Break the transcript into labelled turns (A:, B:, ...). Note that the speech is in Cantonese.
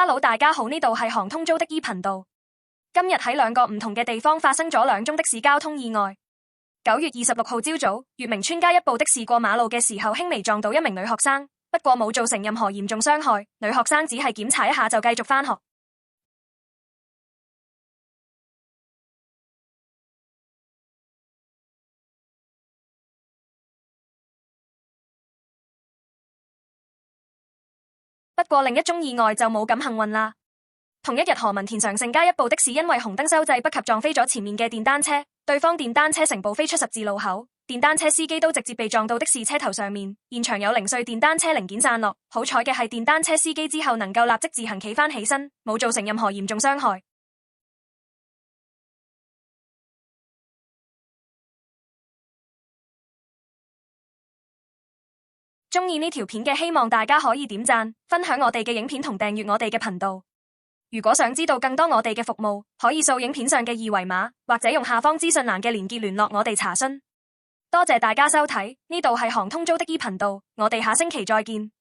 A: Hello，大家好，呢度係航通租的 E 頻道。今日喺兩個唔同嘅地方發生咗兩宗的士交通意外。9月26號朝早，月明村街一部的士過馬路嘅時候，輕微撞到一名女學生，不過冇造成任何嚴重傷害，女學生只係檢查一下就繼續返學。不過另一宗意外就冇咁幸運啦。同一日，何文田常盛街一部的士因為紅燈收掣不及，撞飛咗前面嘅電單車，對方電單車成部飛出十字路口，電單車司機都直接被撞到的士車頭上面，現場有零碎電單車零件散落。好彩嘅係電單車司機之後能夠立即自行企返起身，冇造成任何嚴重傷害。鍾意呢條片嘅，希望大家可以點讚、分享我哋嘅影片同訂閱我哋嘅頻道。如果想知道更多我哋嘅服務，可以掃影片上嘅二維碼，或者用下方資訊欄嘅連結聯絡我哋查詢。多謝大家收睇，呢度係航通租的 E 頻道，我哋下星期再見。